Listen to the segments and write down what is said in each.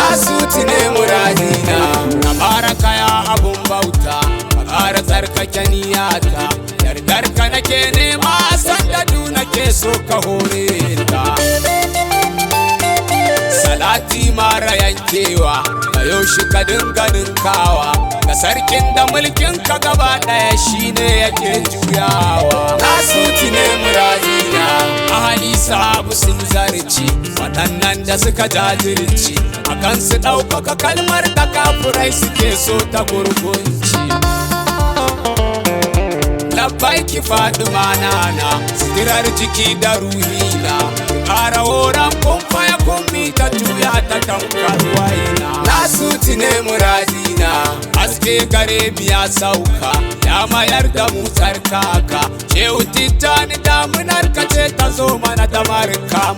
Nasutu ne muradina. Na fara kaya abun bauta, ka ƙara tsarkake niyyata. Yardarka nake nema, sanda du nake so ka hore ta. Salati mara yankewa, ka yoshi ka dinga ninkawa. Ga sarkin da mulkin ka gaba ɗaya shine yake juyawa. Nasutu ne muradina. Ahali sabu sun zarci, waɗannan da suka jajirci, akan su ɗaukaka kalmar da kafurai suke so ta gurgunci. Labbaiki Fadeema nana, sitirar jiki da ruhina. Ƙara horon kumfa ya kummi ta tuya ta tamkar waina. Nasutu ne muradina. Haske gare mu ya sauka, ya mayar da mu tsarkaka. Shehu Tijjani damunar ka ce ta zo mana da marka.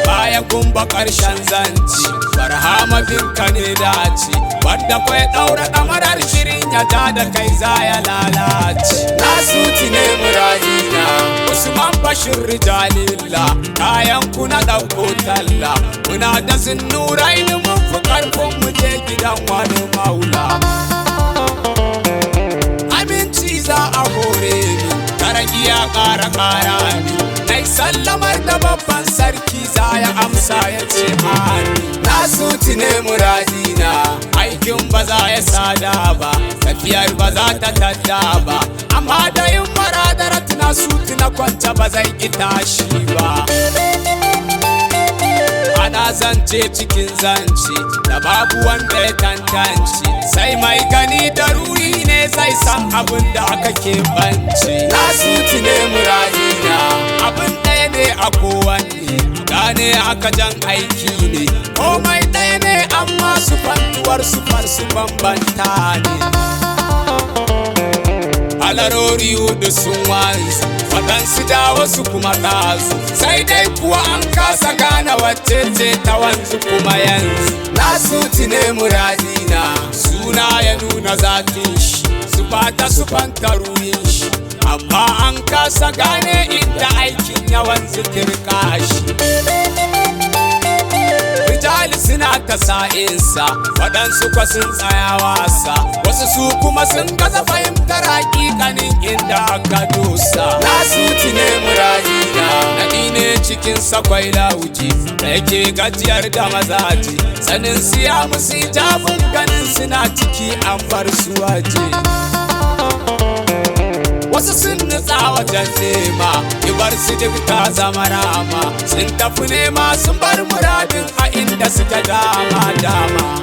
Baya kumba ƙarshen zanci, barhama binka ne dace. Wanda kwai ɗaura ɗamarar shirin ya ja da kai za ya lalace. Nasutu ne muradina. Usman Bashir Rijalillah, kayan ku na ɗauko talla. Muna da zinnurai ni mun fi ƙarfin mu je gidan wani maula. Aminci za a hore ni, karagi ya ƙara ni. Nai sallamar da babban sarki za ya amsa ya ce ani. Nasutu ne muradina. Aikin ba za ya sada ba, tafiyar ba za ta tadda ba. Amma da yin maradarat Nasutu na kwanta ba zai ki tashi ba. Ana zance cikin zance da babu wanda ya tantance, sai mai gani da ruhi ne zai san abin da aka keɓance. Nasutu ne muradina. Abin ɗaya ne a kowanne, gane aka jan aiki ne. Komai ɗaya ne amma sufantuwar sufar su bambanta ne. Alarori hudu sun wanzu, waɗansu da wasu kuma ɗazu. Sai dai kuwa an kasa gane wacce ce ta wanzu kuma yanzu. Nasutu ne muradina. Suna ya nuna zatin shi, sufanta ruhin shi, amma an kasa gane inda aikin ya wanzu tirka shi. Rijali suna ta sa'insa, waɗansu kwa sun tsaya wasa. Wasu su kuma sun gaza fahimtar hakikanin inda aka dosa. Nasutu ne muradina. Naɗi ne cikin sakwai lauji, da yake gajiyar da mazaji. Sanin siya musu jabin ganin suna ciki an bar su waje. Wasu sun nutsa wajen nema, ibar su duk ta zama rama. Sun tafi nema sun bar muradin a inda suka dama.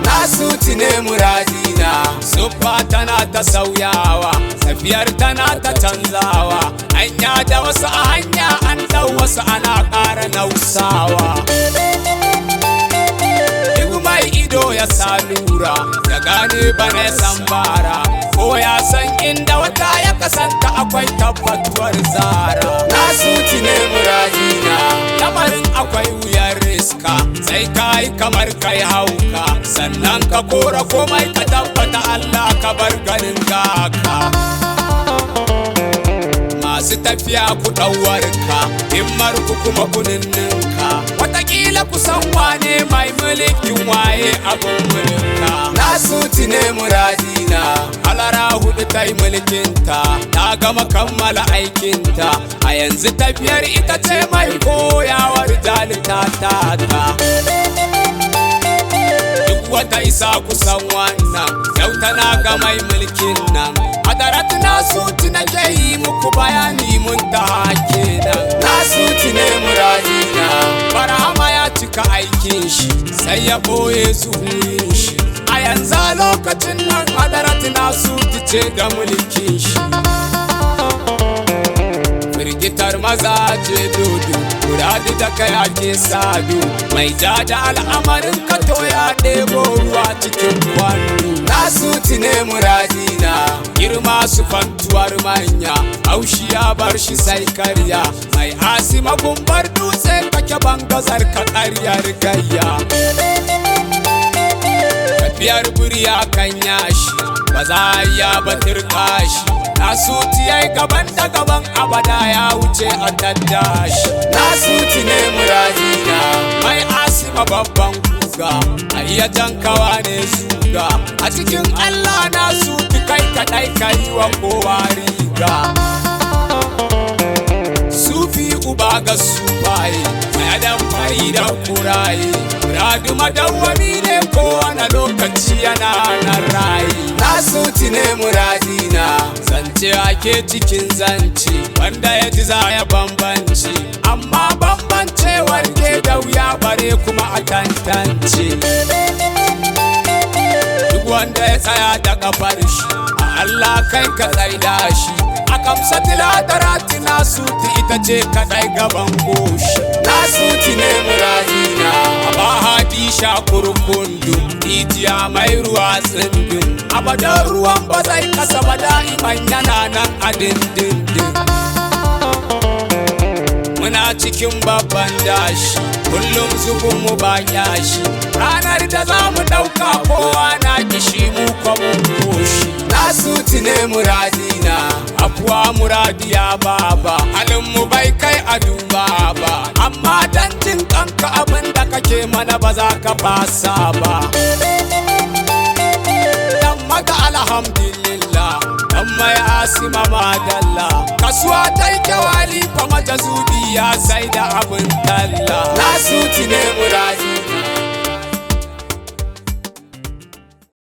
Nasutu ne muradina. Suffa tana ta sauyawa, tafiyar tana ta canzawa. Hanya da wasu a hanya, an dau wasu ana ƙara nausawa. Mai ido ya sa lura, ya gane bana ya san bara, ko ya san inda wata ya kasanta akwai tabbatuwar zara. Nasutu ne muradina. Lamarin akwai wuyar riska, sai kai kamar kai hauka, sannan ka kora komai ka tabbata Allah ka bar ganin gaka. Masu tafiya ku ɗauwarka, himmar ku kuma kuninninka. Watakila ku san wane mai mulkin waye abin mulka. Nasutu ne muradina. Alara hudu ta yi mulkinta, ta gama kammala aikinta. A yanzu tafiyar ita ce mai koyawar jalita ta. Duk wata isa kusan wannan, yau tana ga mai mulkin nan. Hadarat Nasutu nake yi muku bayani mun ta kenan. Nasutu ne muradina. Barhama ya cika aikin shi, sai ya ɓoye zuhurin shi. A yanzu lokacin nan hadarat Nasutu ce da mulkin shi. Firgitar maza ce dodo, muradi da kai ake sadu. Mai ja da al'amarin ka to ya ɗebo ruwa cikin kwando. Nasutu ne muradina. Girma sufantuwar manya, haushi ya bar shi sai karya. Mai asima gumbar dutse kake bangazar ka ƙaryar gayya. Tafiyar buriya kan yashi, ba za a iya batirka shi. Nasutu yayi gaban da gaban abada ya wuce a taddashi. Nasutu ne muradina. Mai asima zama babban kuga a iya jankawa ne suga a cikin Allah Nasutu kai kadai kai wa kowa riga sufi uba ga sufaye mai adam fari da kuraye muradu madawwami ne kowane lokaci yana nan raye Nasutu ne muradina zance ake cikin zance wanda ya ji za ya bambance amma bambancewar ke da wuya bare kuma a tantance duk wanda ya tsaya da kafar shi a Allah kai ka tsaida shi a kamsa tiladarati Nasutu ita ce kadai gaban goshi Nasutu ne muradina a ba hadi shakurkundu rijiya mai ruwa tsindin abadan ruwan ba zai kasa ba da'iman yana nan a dindindin muna cikin babban dashi kullum zubin mu ba yashi ranar da za mu ɗauka kowa na kishi mu kwamun koshi Nasutu ne muradina afuwa muradiya baba halin mu bai kai a duba ba amma dan jin kanka abin da kake mana ba za ka fasa ba dan maka alhamdulillah dan mai asima madalla kasuwa ta yi kyau Halifa Majazubi ya sai da abin talla Nasutu ne muradina